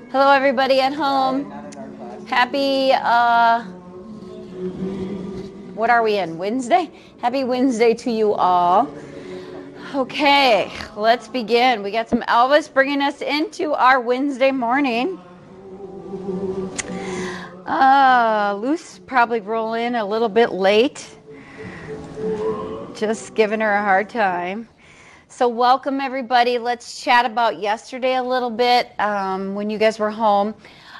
Hello, everybody at home. Happy, what are we in? Wednesday? Happy Wednesday to you all. Okay, let's begin. We got some Elvis bringing us into our Wednesday morning. Luce probably roll in a little bit late. Just giving her a hard time. So welcome, everybody. Let's chat about yesterday a little bit when you guys were home.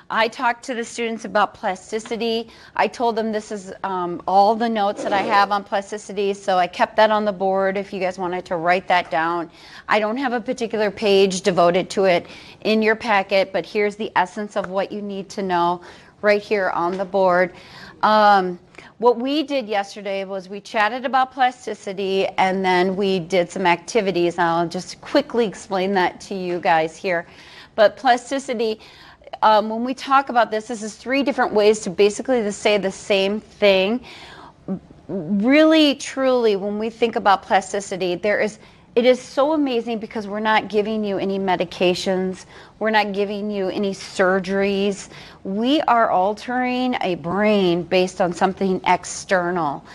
I talked to the students about plasticity. I told them this is all the notes that I have on plasticity, so I kept that on the board if you guys wanted to write that down. I don't have a particular page devoted to it in your packet, but here's the essence of what you need to know right here on the board. What we did yesterday was we chatted about plasticity, and then we did some activities. I'll just quickly explain that to you guys here. But plasticity, when we talk about this is 3 different ways to basically say the same thing. Really, truly, when we think about plasticity, it is so amazing because we're not giving you any medications. We're not giving you any surgeries. We are altering a brain based on something external.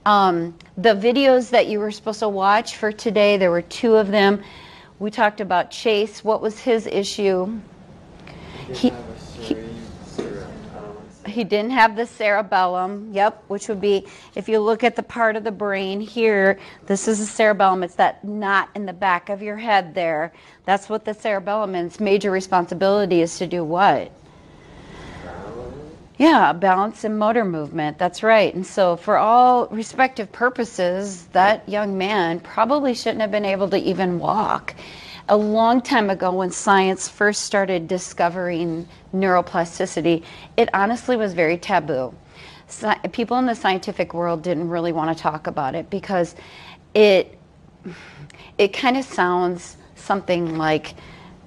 The videos that you were supposed to watch for today, there were 2 of them. We talked about Chase. What was his issue? He didn't have the cerebellum, yep, which would be, if you look at the part of the brain here, this is the cerebellum. It's that knot in the back of your head there. That's what the cerebellum is. Its major responsibility is to do what? Yeah, balance and motor movement. That's right. And so for all respective purposes, that young man probably shouldn't have been able to even walk. A long time ago, when science first started discovering neuroplasticity, it honestly was very taboo. People in the scientific world didn't really want to talk about it because it kind of sounds something like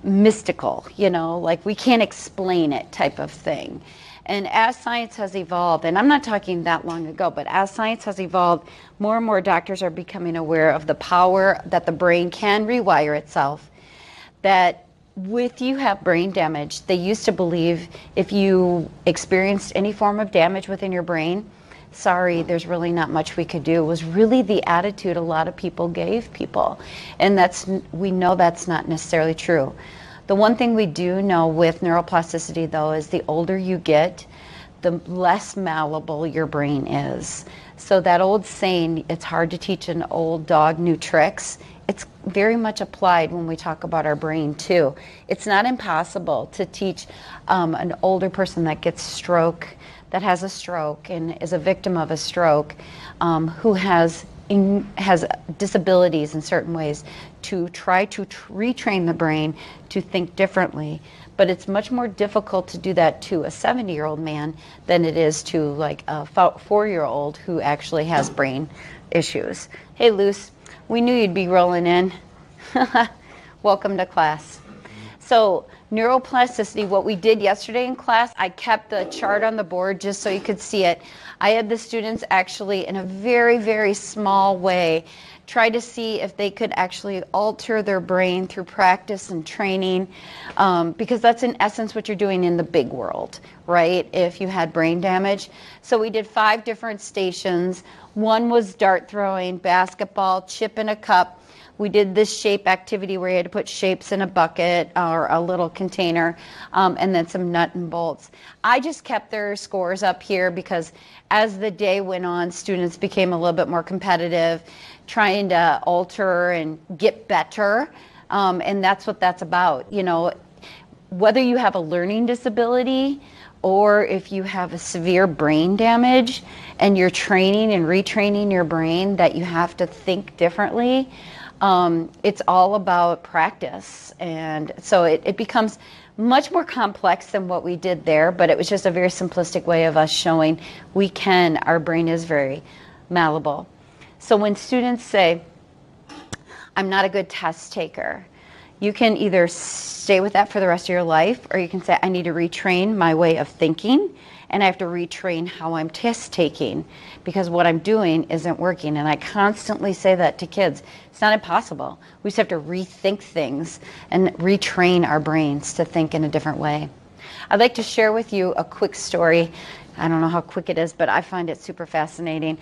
mystical, like we can't explain it type of thing. And as science has evolved, and I'm not talking that long ago, but as science has evolved, more and more doctors are becoming aware of the power that the brain can rewire itself. That if you have brain damage, they used to believe if you experienced any form of damage within your brain, sorry, there's really not much we could do, was really the attitude a lot of people gave people. And we know that's not necessarily true. The one thing we do know with neuroplasticity, though, is the older you get, the less malleable your brain is. So that old saying, it's hard to teach an old dog new tricks, it's very much applied when we talk about our brain, too. It's not impossible to teach an older person that has a stroke and is a victim of a stroke, who has disabilities in certain ways, to try to retrain the brain to think differently. But it's much more difficult to do that to a 70-year-old man than it is to like a 4-year-old who actually has brain issues. Hey, Luce, we knew you'd be rolling in. Welcome to class. So neuroplasticity, what we did yesterday in class, I kept the chart on the board just so you could see it. I had the students actually, in a very, very small way, try to see if they could actually alter their brain through practice and training, because that's in essence what you're doing in the big world, right? If you had brain damage. So we did 5 different stations. One was dart throwing, basketball, chip in a cup. We did this shape activity where you had to put shapes in a bucket or a little container, and then some nut and bolts. I just kept their scores up here because as the day went on, students became a little bit more competitive, trying to alter and get better, and that's what that's about. Whether you have a learning disability or if you have a severe brain damage and you're training and retraining your brain that you have to think differently, it's all about practice. And so it becomes much more complex than what we did there, but it was just a very simplistic way of us showing our brain is very malleable. So when students say, I'm not a good test taker, you can either stay with that for the rest of your life, or you can say, I need to retrain my way of thinking, and I have to retrain how I'm test taking, because what I'm doing isn't working. And I constantly say that to kids. It's not impossible. We just have to rethink things and retrain our brains to think in a different way. I'd like to share with you a quick story. I don't know how quick it is, but I find it super fascinating.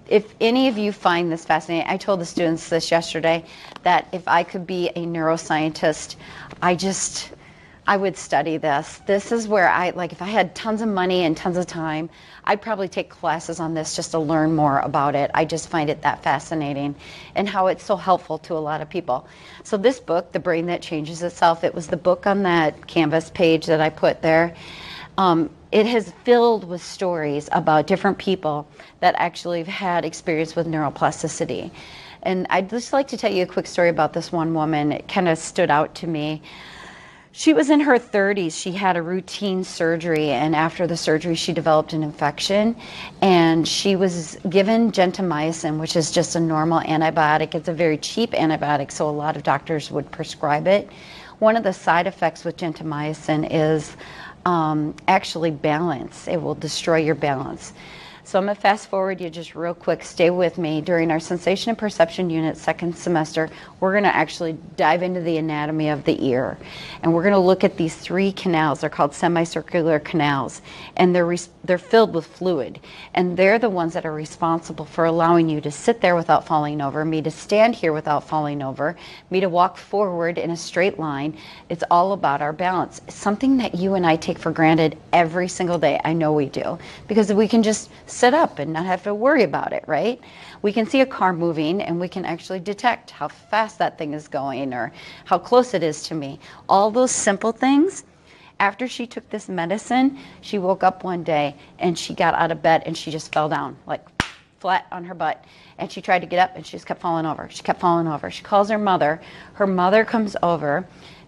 If any of you find this fascinating, I told the students this yesterday, that if I could be a neuroscientist, I would study this. This is where if I had tons of money and tons of time, I'd probably take classes on this just to learn more about it. I just find it that fascinating and how it's so helpful to a lot of people. So this book, The Brain That Changes Itself, it was the book on that Canvas page that I put there. It has filled with stories about different people that actually have had experience with neuroplasticity. And I'd just like to tell you a quick story about this one woman. It kind of stood out to me. She was in her 30s. She had a routine surgery, and after the surgery, she developed an infection, and she was given gentamicin, which is just a normal antibiotic. It's a very cheap antibiotic, so a lot of doctors would prescribe it. One of the side effects with gentamicin is actually balance. It will destroy your balance. So I'm going to fast forward you just real quick. Stay with me. During our Sensation and Perception unit second semester, we're going to actually dive into the anatomy of the ear. And we're going to look at these 3 canals. They're called semicircular canals. And they're filled with fluid. And they're the ones that are responsible for allowing you to sit there without falling over, me to stand here without falling over, me to walk forward in a straight line. It's all about our balance. It's something that you and I take for granted every single day. I know we do. Because we can just sit up and not have to worry about it, right? We can see a car moving and we can actually detect how fast that thing is going or how close it is to me. All those simple things. After she took this medicine, she woke up one day and she got out of bed and she just fell down, like flat on her butt. And she tried to get up and she just kept falling over. She kept falling over. She calls her mother. Her mother comes over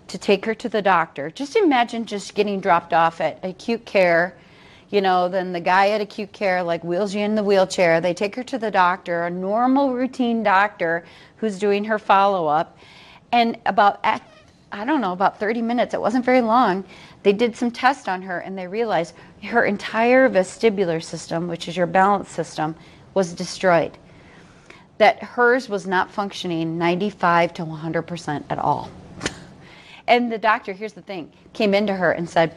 to take her to the doctor. Just imagine just getting dropped off at acute care. Then the guy at acute care wheels you in the wheelchair. They take her to the doctor, a normal routine doctor who's doing her follow-up. And about 30 minutes, it wasn't very long, they did some tests on her and they realized her entire vestibular system, which is your balance system, was destroyed. That hers was not functioning 95 to 100% at all. And the doctor, here's the thing, came into her and said,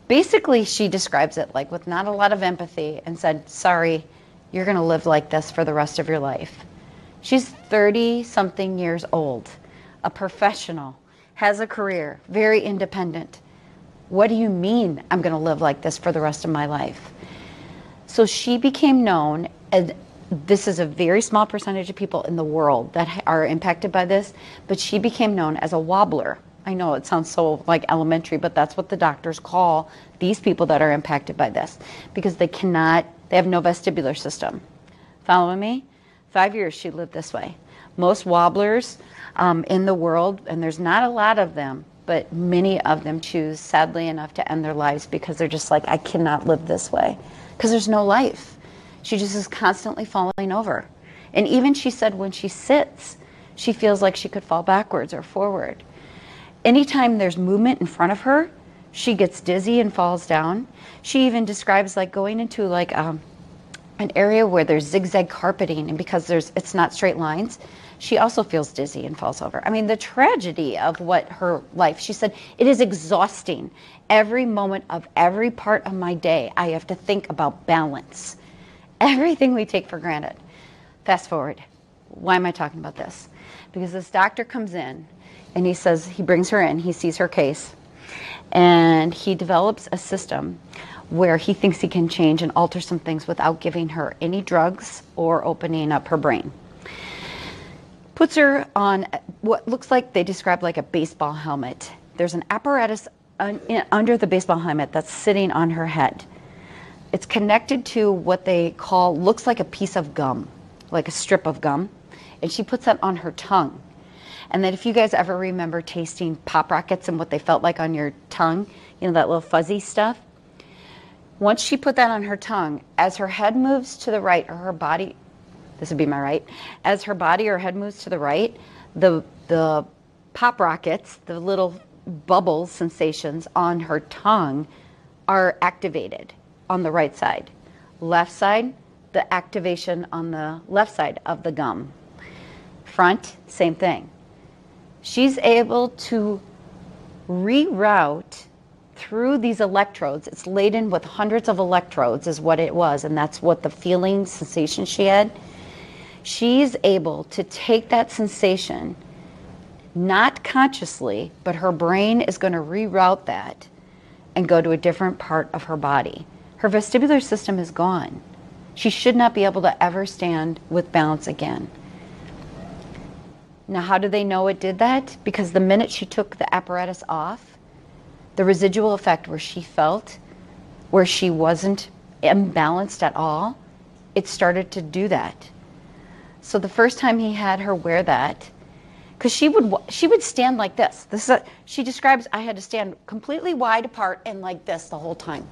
basically, she describes it with not a lot of empathy and said, sorry, you're going to live like this for the rest of your life. She's 30-something years old, a professional, has a career, very independent. What do you mean I'm going to live like this for the rest of my life? So she became known, and this is a very small percentage of people in the world that are impacted by this, but she became known as a wobbler. I know it sounds so elementary, but that's what the doctors call these people that are impacted by this because they have no vestibular system. Following me? 5 years she lived this way. Most wobblers in the world, and there's not a lot of them, but many of them choose, sadly enough, to end their lives because they're just I cannot live this way because there's no life. She just is constantly falling over. And even she said when she sits, she feels like she could fall backwards or forward. Anytime there's movement in front of her, she gets dizzy and falls down. She even describes going into an area where there's zigzag carpeting, and because it's not straight lines, she also feels dizzy and falls over. I mean, the tragedy of what her life, she said, it is exhausting. Every moment of every part of my day, I have to think about balance. Everything we take for granted. Fast forward. Why am I talking about this? Because this doctor comes in, and he brings her in, he sees her case, and he develops a system where he thinks he can change and alter some things without giving her any drugs or opening up her brain. Puts her on what looks like, they describe a baseball helmet. There's an apparatus under the baseball helmet that's sitting on her head. It's connected to what they call, looks like a piece of gum, like a strip of gum, and she puts that on her tongue. And then if you guys ever remember tasting Pop Rockets and what they felt like on your tongue, that little fuzzy stuff, once she put that on her tongue, as her head moves to the right, or her body, this would be my right, as her body or head moves to the right, the Pop Rockets, the little bubble sensations on her tongue are activated on the right side. Left side, the activation on the left side of the gum. Front, same thing. She's able to reroute through these electrodes. It's laden with hundreds of electrodes is what it was, and that's what the feeling sensation she had. She's able to take that sensation, not consciously, but her brain is going to reroute that and go to a different part of her body. Her vestibular system is gone. She should not be able to ever stand with balance again. Now, how do they know it did that? Because the minute she took the apparatus off, the residual effect where she felt, where she wasn't imbalanced at all, it started to do that. So the first time he had her wear that, because she would stand like this. She describes, I had to stand completely wide apart and like this the whole time.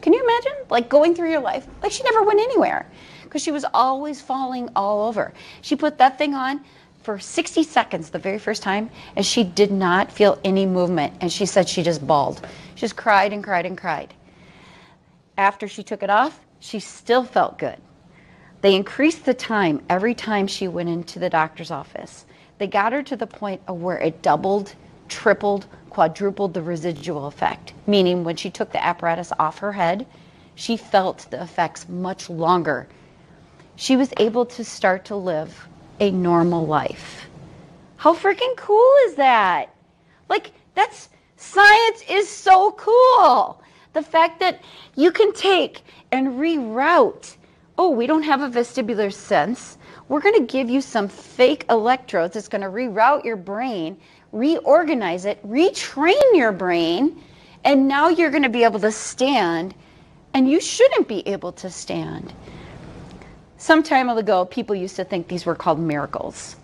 Can you imagine? Like going through your life, like she never went anywhere because she was always falling all over. She put that thing on for 60 seconds the very first time, and she did not feel any movement. And she said she just bawled. She just cried and cried and cried. After she took it off, she still felt good. They increased the time every time she went into the doctor's office. They got her to the point of where it doubled, tripled, quadrupled the residual effect, meaning when she took the apparatus off her head, she felt the effects much longer. She was able to start to live a normal life. How freaking cool is that? Like, science is so cool. The fact that you can take and reroute. Oh, we don't have a vestibular sense. We're going to give you some fake electrodes that's going to reroute your brain, reorganize it, retrain your brain, and now you're going to be able to stand, and you shouldn't be able to stand. Some time ago, people used to think these were called miracles.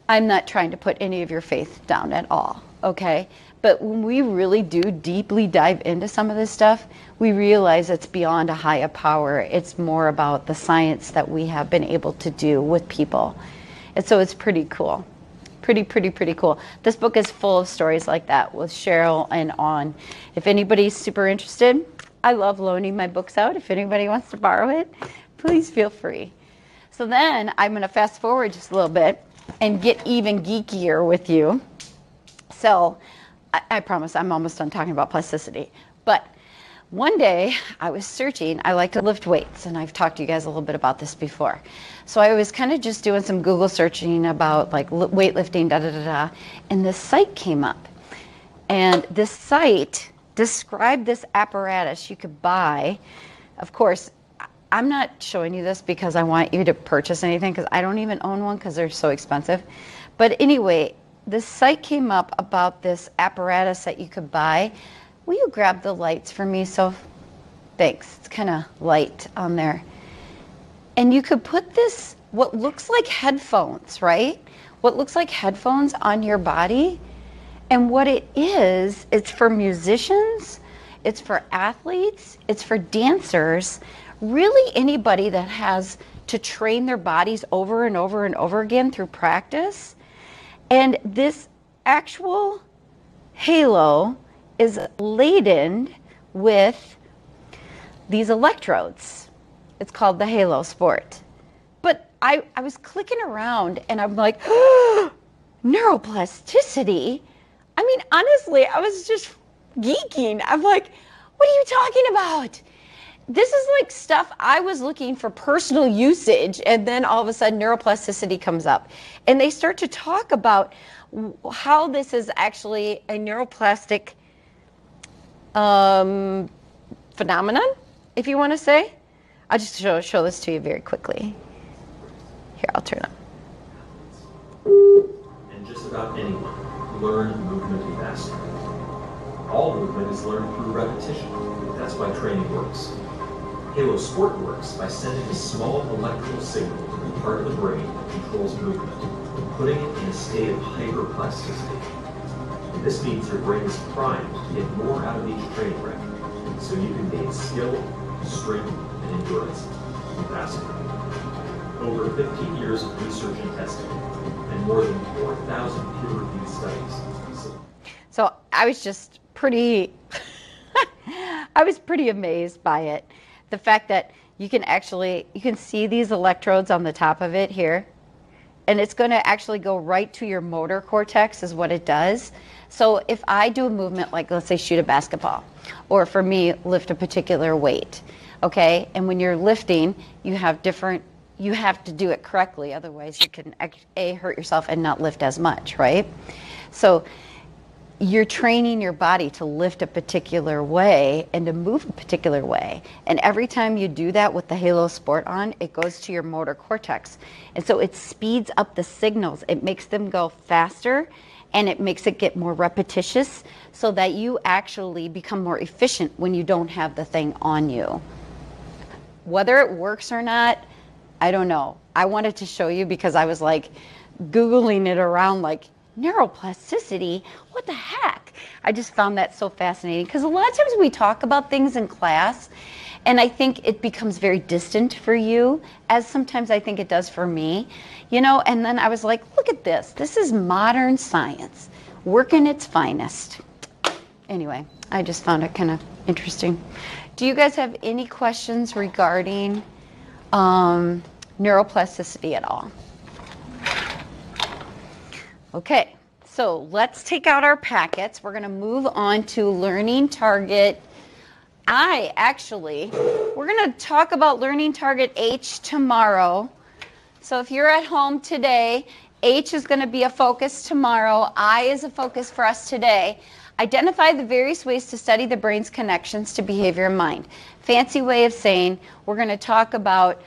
I'm not trying to put any of your faith down at all, okay? But when we really do deeply dive into some of this stuff, we realize it's beyond a higher power. It's more about the science that we have been able to do with people. And so it's pretty cool. Pretty cool. This book is full of stories like that with Cheryl and on. If anybody's super interested, I love loaning my books out. If anybody wants to borrow it, please feel free. So then I'm going to fast forward just a little bit and get even geekier with you. So I promise I'm almost done talking about plasticity. But one day I was searching. I like to lift weights, and I've talked to you guys a little bit about this before. So I was kind of just doing some Google searching about like weightlifting, and this site came up. And this site described this apparatus you could buy. Of course, I'm not showing you this because I want you to purchase anything, because I don't even own one because they're so expensive. But anyway, this site came up about this apparatus that you could buy. Will you grab the lights for me? So, thanks. It's kind of light on there. And you could put this, what looks like headphones, right? What looks like headphones on your body. And what it is, it's for musicians, it's for athletes, it's for dancers, really anybody that has to train their bodies over and over and over again through practice. And this actual halo is laden with these electrodes. It's called the Halo Sport. But I was clicking around and I'm like, neuroplasticity? I mean, honestly, I was just geeking. I'm like, what are you talking about? This is like stuff I was looking for personal usage, and then all of a sudden neuroplasticity comes up. And they start to talk about how this is actually a neuroplastic phenomenon, if you want to say. I'll just show this to you very quickly. Here, I'll turn up. And just about anyone can learn movement and mastery. All movement is learned through repetition. That's why training works. Halo Sport works by sending a small electrical signal to the part of the brain that controls movement, putting it in a state of hyperplasticity. And this means your brain is primed to get more out of each training rep, so you can gain skill, strength, and endurance faster. Over 15 years of research and testing, and more than 4,000 peer-reviewed studies. So I was just pretty, I was pretty amazed by it. The fact that you can see these electrodes on the top of it here, and it's going to actually go right to your motor cortex is what it does. So if I do a movement like, let's say, shoot a basketball, or for me, lift a particular weight, okay, and when you're lifting, you have to do it correctly, otherwise you can hurt yourself and not lift as much, right? So you're training your body to lift a particular way and to move a particular way. And every time you do that with the Halo Sport on, it goes to your motor cortex. And so it speeds up the signals. It makes them go faster, and it makes it get more repetitious so that you actually become more efficient when you don't have the thing on you. Whether it works or not, I don't know. I wanted to show you because I was like Googling it around, like, neuroplasticity, what the heck? I just found that so fascinating because a lot of times we talk about things in class and I think it becomes very distant for you, as sometimes I think it does for me, you know, and then I was like, look at this. This is modern science, working its finest. Anyway, I just found it kind of interesting. Do you guys have any questions regarding neuroplasticity at all? Okay, so let's take out our packets. We're going to move on to learning target. We're going to talk about learning target H tomorrow. So if you're at home today, H is going to be a focus tomorrow. I is a focus for us today. Identify the various ways to study the brain's connections to behavior and mind. Fancy way of saying we're going to talk about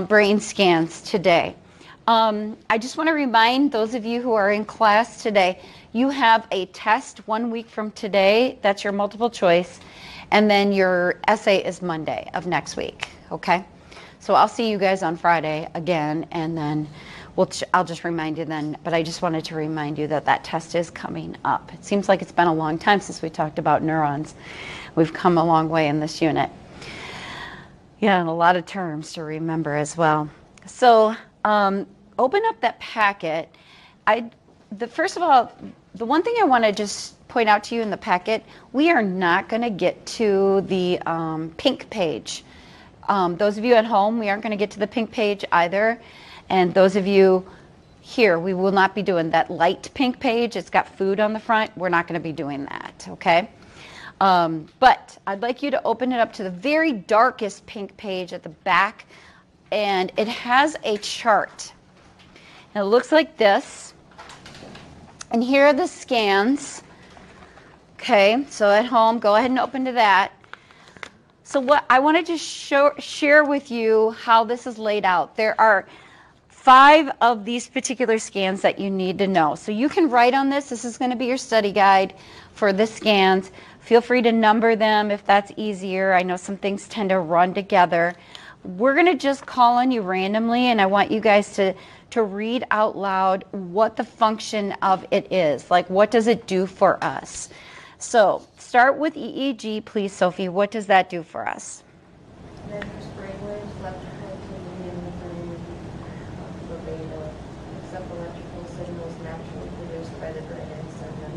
brain scans today. I just want to remind those of you who are in class today, you have a test 1 week from today. That's your multiple choice. And then your essay is Monday of next week. Okay? So I'll see you guys on Friday again, and then I'll just remind you then. But I just wanted to remind you that that test is coming up. It seems like it's been a long time since we talked about neurons. We've come a long way in this unit. Yeah, and a lot of terms to remember as well. So open up that packet. First of all, the one thing I want to just point out to you in the packet, we are not going to get to the pink page. Those of you at home, we aren't going to get to the pink page either. And those of you here, we will not be doing that light pink page. It's got food on the front. We're not going to be doing that, okay? But I'd like you to open it up to the very darkest pink page at the back, and it has a chart. And it looks like this. And here are the scans. Okay, so at home, go ahead and open to that. So what I wanted to share with you how this is laid out. There are 5 of these particular scans that you need to know. So you can write on this. This is going to be your study guide for the scans. Feel free to number them if that's easier. I know some things tend to run together. We're going to just call on you randomly, and I want you guys to read out loud what the function of it is. Like, what does it do for us? So start with EEG, please, Sophie. What does that do for us? Measures brainwaves, electrical activity in the brain for beta, accept electrical signals naturally produced by the brain and send them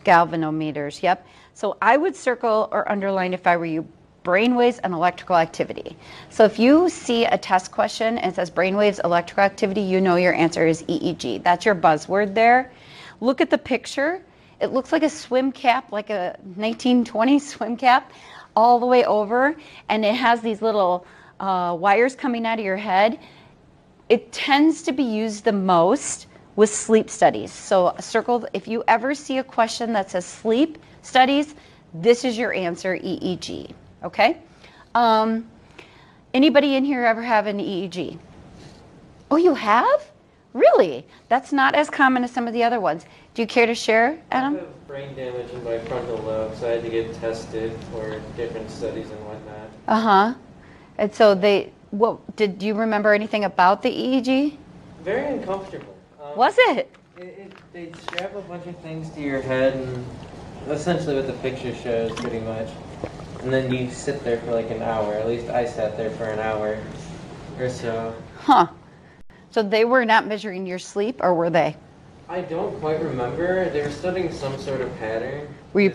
to Galvanometers, yep. So I would circle or underline, if I were you, brainwaves and electrical activity. So if you see a test question and it says brainwaves, electrical activity, you know your answer is EEG. That's your buzzword there. Look at the picture. It looks like a swim cap, like a 1920s swim cap, all the way over, and it has these little wires coming out of your head. It tends to be used the most with sleep studies. So circle, if you ever see a question that says sleep studies, this is your answer, EEG. Okay? Anybody in here ever have an EEG? Oh, you have? Really? That's not as common as some of the other ones. Do you care to share, Adam? I have brain damage in my frontal lobe, so I had to get tested for different studies and whatnot. Uh-huh. And so did you remember anything about the EEG? Very uncomfortable. Was it? They strap a bunch of things to your head, and essentially what the picture shows, pretty much. And then you sit there for like an hour. At least I sat there for an hour or so. Huh. So they were not measuring your sleep, or were they? I don't quite remember. They were studying some sort of pattern. Were you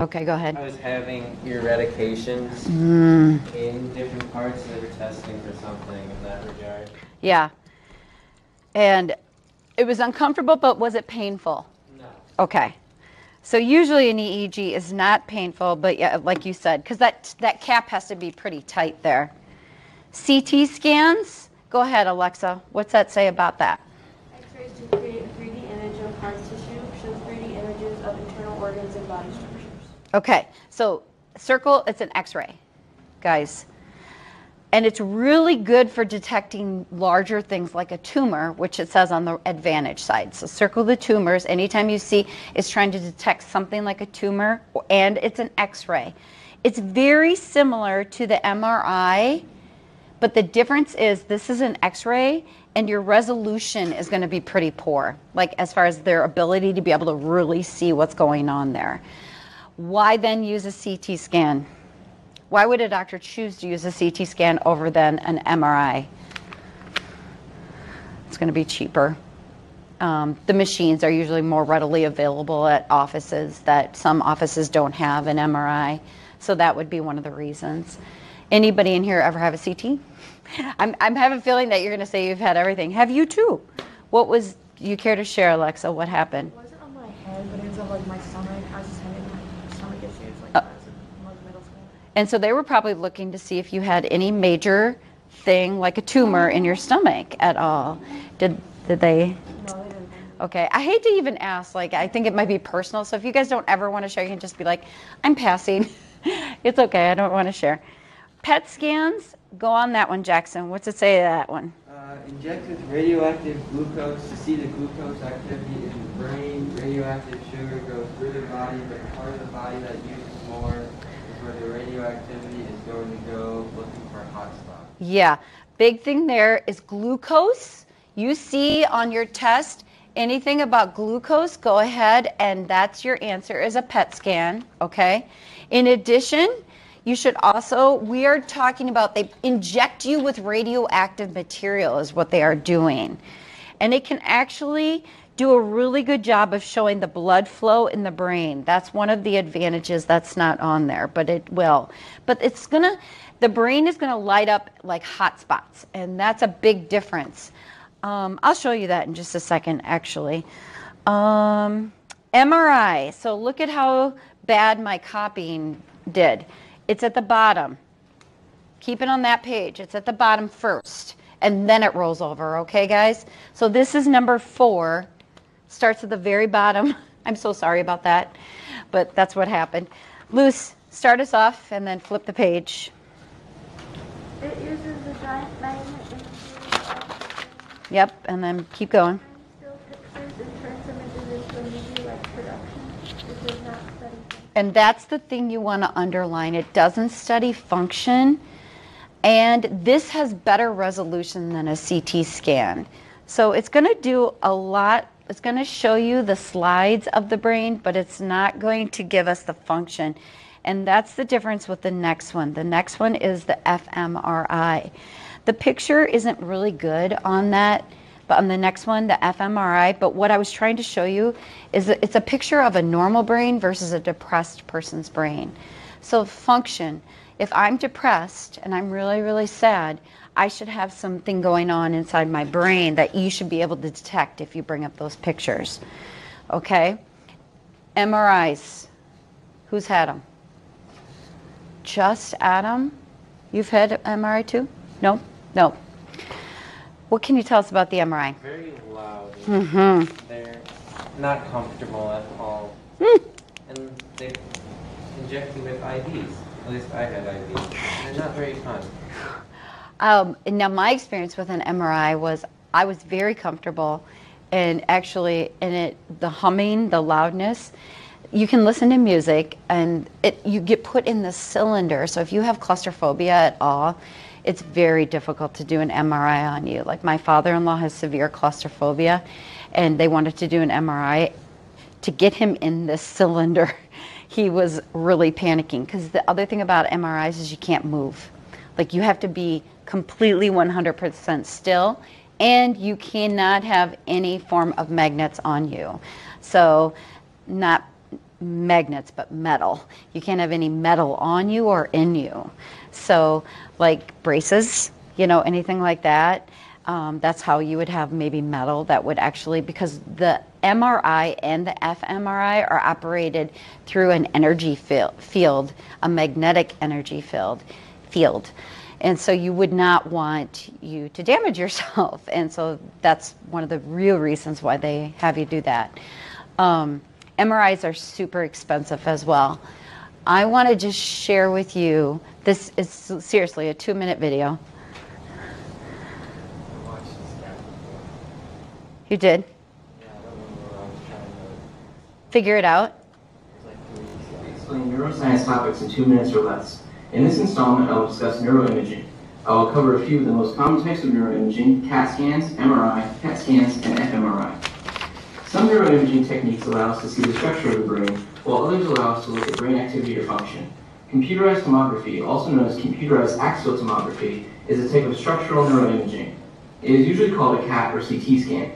Okay, go ahead. I was having eradications Mm, in different parts. They were testing for something in that regard. yeah. And it was uncomfortable, but was it painful? No. Okay. So usually an EEG is not painful, but yeah, like you said, because that cap has to be pretty tight there. CT scans? Go ahead, Alexa. What's that say about that? X-rays to create a 3D image of heart tissue, shows 3D images of internal organs and body structures. Okay, so circle, it's an X-ray, guys. And it's really good for detecting larger things like a tumor, which it says on the advantage side. So circle the tumors. Anytime you see it's trying to detect something like a tumor, and it's an X-ray. It's very similar to the MRI, but the difference is this is an X-ray, and your resolution is going to be pretty poor, like as far as their ability to be able to really see what's going on there. Why then use a CT scan? Why would a doctor choose to use a CT scan over then an MRI? It's going to be cheaper. The machines are usually more readily available at offices that some offices don't have an MRI. So that would be one of the reasons. Anybody in here ever have a CT? I'm having a feeling that you're going to say you've had everything. Have you too? What was, you care to share, Alexa, what happened? It wasn't on my head, but it was on like my stomach. I was just having like stomach issues like when I was in middle school. And so they were probably looking to see if you had any major thing like a tumor in your stomach at all. Did they? No, they didn't. Okay, I hate to even ask, like I think it might be personal, so if you guys don't ever want to share, you can just be like, I'm passing. It's okay, I don't want to share. PET scans, go on that one, Jackson. What's it say to that one? Inject with radioactive glucose to see the glucose activity in the brain. Radioactive sugar goes through the body, but the part of the body that uses more is where the radioactivity is going to go, looking for hot spots. Yeah, big thing there is glucose. You see on your test anything about glucose, go ahead and that's your answer is a PET scan, okay? In addition, you should also, we are talking about they inject you with radioactive material is what they are doing. And it can actually do a really good job of showing the blood flow in the brain. That's one of the advantages that's not on there, but it will. But it's gonna, the brain is gonna light up like hot spots, and that's a big difference. I'll show you that in just a second, actually. MRI, so look at how bad my copying did. It's at the bottom. Keep it on that page. It's at the bottom first, and then it rolls over, okay, guys? So this is number 4. Starts at the very bottom. I'm so sorry about that, but that's what happened. Luce, start us off and then flip the page. It uses a giant magnet in the Yep, and then keep going. still pictures and turns images into a movie-like production. It does not study function. And that's the thing you want to underline. It doesn't study function, and this has better resolution than a CT scan. So it's going to do a lot. It's going to show you the slides of the brain, but it's not going to give us the function. And that's the difference with the next one. The next one is the fMRI. The picture isn't really good on that, but on the next one, the fMRI, but what I was trying to show you is that it's a picture of a normal brain versus a depressed person's brain. So function, if I'm depressed and I'm really, really sad, I should have something going on inside my brain that you should be able to detect if you bring up those pictures. Okay? MRIs, who's had them? Just Adam? You've had MRI too? No? No. What can you tell us about the MRI? Very loud. Mm-hmm. They're not comfortable at all. And they inject you with IVs. At least I had IVs. They're not very fun. And now my experience with an MRI was I was very comfortable, and actually in it, the humming, the loudness, you can listen to music and you get put in the cylinder. So if you have claustrophobia at all, it's very difficult to do an MRI on you. Like my father-in-law has severe claustrophobia, and they wanted to do an MRI to get him in this cylinder. He was really panicking because the other thing about MRIs is you can't move. Like you have to be completely 100% still, and you cannot have any form of magnets on you. So magnets, but metal. You can't have any metal on you or in you. So like braces, you know, anything like that, that's how you would have maybe metal that would actually, because the MRI and the fMRI are operated through an energy field, a magnetic energy field. And so you would not want you to damage yourself. And so that's one of the real reasons why they have you do that. MRIs are super expensive as well. I want to just share with you, this is seriously a 2-minute video. I watched this guy before. You did? Yeah, I don't remember what I was trying to. Figure it out? It was like 3 weeks ago. Explain neuroscience topics in 2 minutes or less. In this installment, I will discuss neuroimaging. I will cover a few of the most common types of neuroimaging: CAT scans, MRI, PET scans, and fMRI. Some neuroimaging techniques allow us to see the structure of the brain, while others allow us to look at brain activity or function. Computerized tomography, also known as computerized axial tomography, is a type of structural neuroimaging. It is usually called a CAT or CT scan.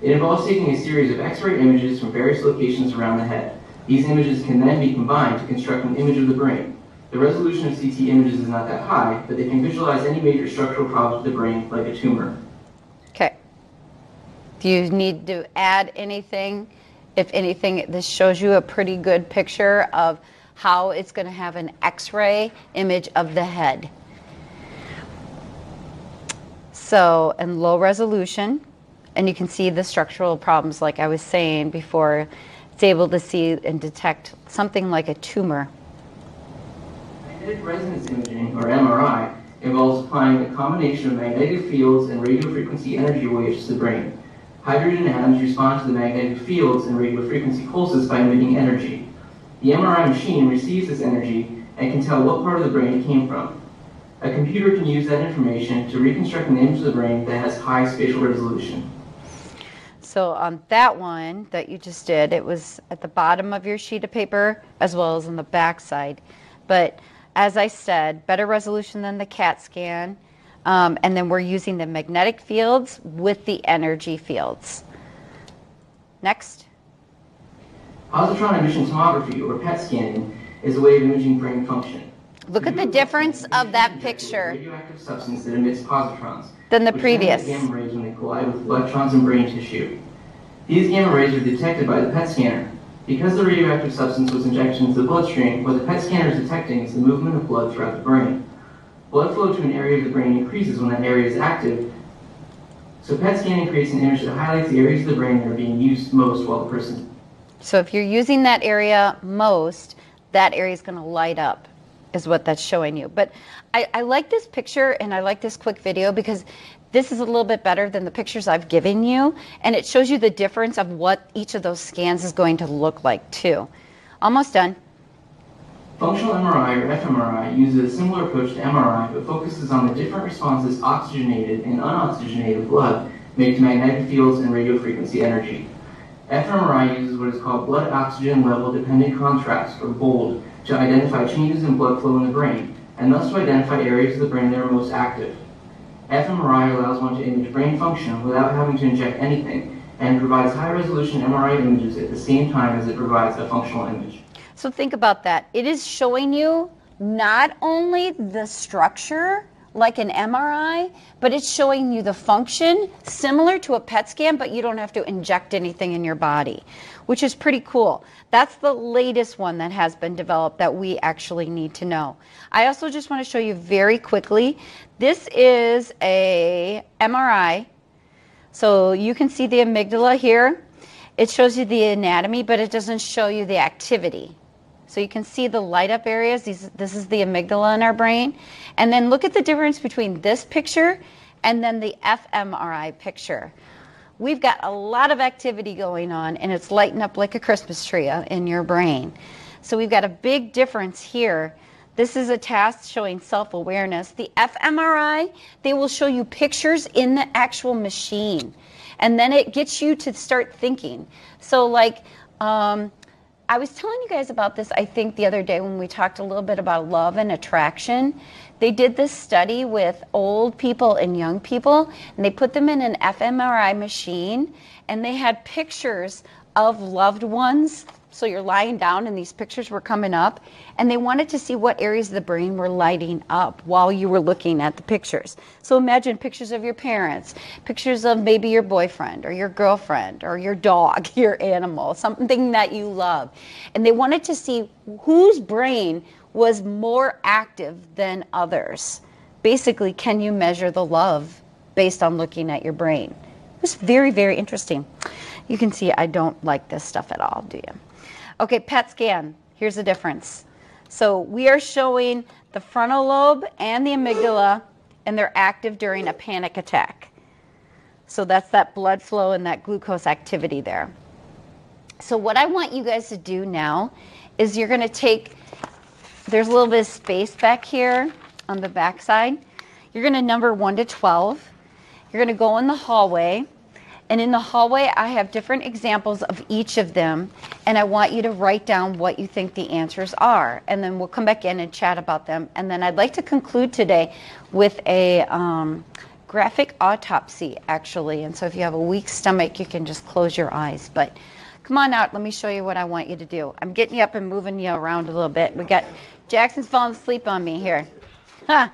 It involves taking a series of X-ray images from various locations around the head. These images can then be combined to construct an image of the brain. The resolution of CT images is not that high, but they can visualize any major structural problems with the brain, like a tumor. Okay. Do you need to add anything? If anything, this shows you a pretty good picture of how it's going to have an X-ray image of the head. So, in low resolution, and you can see the structural problems like I was saying before. It's able to see and detect something like a tumor. Magnetic resonance imaging, or MRI, involves applying a combination of magnetic fields and radiofrequency energy waves to the brain. Hydrogen atoms respond to the magnetic fields and radiofrequency pulses by emitting energy. The MRI machine receives this energy and can tell what part of the brain it came from. A computer can use that information to reconstruct an image of the brain that has high spatial resolution. So on that one that you just did, it was at the bottom of your sheet of paper as well as on the back side. But as I said, better resolution than the CAT scan. And then we're using the magnetic fields with the energy fields. Next. Positron emission tomography, or PET scanning, is a way of imaging brain function. Look at the difference of that picture Radioactive substance that emits positrons. than the which previous. emit gamma rays when they collide with electrons in brain tissue. These gamma rays are detected by the PET scanner. Because the radioactive substance was injected into the bloodstream, what the PET scanner is detecting is the movement of blood throughout the brain. Blood flow to an area of the brain increases when that area is active, so PET scanning creates an image that highlights the areas of the brain that are being used most while the person. So if you're using that area most, that area is going to light up, is what that's showing you. But I like this picture and I like this quick video because this is a little bit better than the pictures I've given you, and it shows you the difference of what each of those scans is going to look like too. Almost done. Functional MRI, or fMRI, uses a similar approach to MRI, but focuses on the different responses oxygenated and unoxygenated blood make to magnetic fields and radiofrequency energy. fMRI uses what is called blood oxygen level dependent contrast, or BOLD, to identify changes in blood flow in the brain, and thus to identify areas of the brain that are most active. fMRI allows one to image brain function without having to inject anything, and provides high-resolution MRI images at the same time as it provides a functional image. So think about that. It is showing you not only the structure like an MRI, but it's showing you the function similar to a PET scan, but you don't have to inject anything in your body, which is pretty cool. That's the latest one that has been developed that we actually need to know. I also just want to show you very quickly, this is a MRI. So you can see the amygdala here. It shows you the anatomy, but it doesn't show you the activity. So you can see the light up areas. This is the amygdala in our brain. And then look at the difference between this picture and then the fMRI picture. We've got a lot of activity going on, and it's lighting up like a Christmas tree in your brain. So we've got a big difference here. This is a task showing self-awareness. The fMRI, they will show you pictures in the actual machine. And then it gets you to start thinking. So like, I was telling you guys about this, I think, the other day when we talked a little bit about love and attraction. They did this study with old people and young people, and they put them in an fMRI machine, and they had pictures of loved ones So you're lying down and these pictures were coming up, and they wanted to see what areas of the brain were lighting up while you were looking at the pictures. So imagine pictures of your parents, pictures of maybe your boyfriend or your girlfriend or your dog, your animal, something that you love. And they wanted to see whose brain was more active than others. Basically, can you measure the love based on looking at your brain? It was very, very interesting. You can see I don't like this stuff at all, do you? Okay, PET scan. Here's the difference. So we are showing the frontal lobe and the amygdala, and they're active during a panic attack. So that's that blood flow and that glucose activity there. So what I want you guys to do now is you're going to take, there's a little bit of space back here on the back side. You're going to number 1 to 12. You're going to go in the hallway. And in the hallway, I have different examples of each of them, and I want you to write down what you think the answers are. And then we'll come back in and chat about them. And then I'd like to conclude today with a graphic autopsy, actually. And so if you have a weak stomach, you can just close your eyes. But come on out. Let me show you what I want you to do. I'm getting you up and moving you around a little bit. We got Jackson's falling asleep on me here. Huh.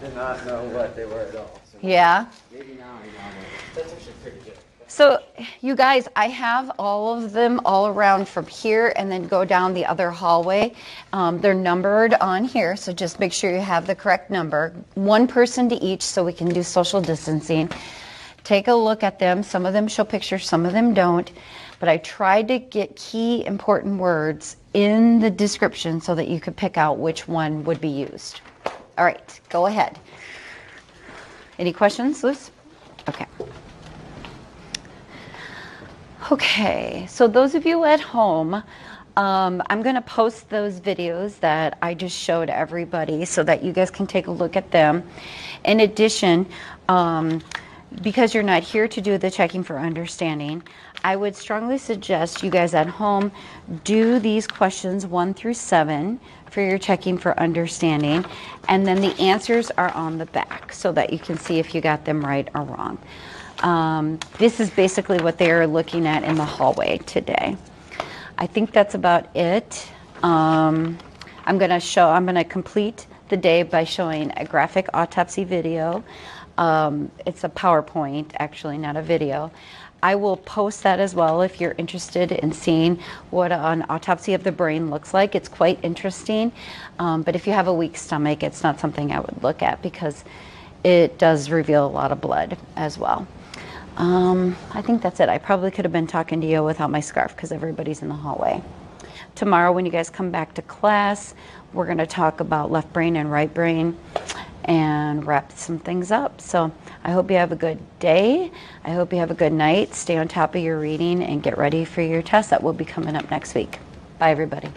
Did not know what they were at all. So Yeah. maybe now I got it. That's actually pretty good. So you guys, I have all of them all around from here and then go down the other hallway. They're numbered on here, so just make sure you have the correct number. One person to each so we can do social distancing. Take a look at them. Some of them show pictures, some of them don't. But I tried to get key important words in the description so that you could pick out which one would be used. All right, go ahead. Any questions, Liz? Okay. Okay, so those of you at home, I'm going to post those videos that I just showed everybody so that you guys can take a look at them. In addition, because you're not here to do the checking for understanding, I would strongly suggest you guys at home do these questions 1 through 7 for your checking for understanding, and then the answers are on the back so that you can see if you got them right or wrong. This is basically what they are looking at in the hallway today. I think that's about it. I'm going to complete the day by showing a graphic autopsy video. It's a PowerPoint, actually, not a video. I will post that as well if you're interested in seeing what an autopsy of the brain looks like. It's quite interesting, but if you have a weak stomach, it's not something I would look at because it does reveal a lot of blood as well. I think that's it. I probably could have been talking to you without my scarf because everybody's in the hallway. Tomorrow when you guys come back to class, we're going to talk about left brain and right brain and wrap some things up. So I hope you have a good day. I hope you have a good night. Stay on top of your reading and get ready for your test that will be coming up next week. Bye, everybody.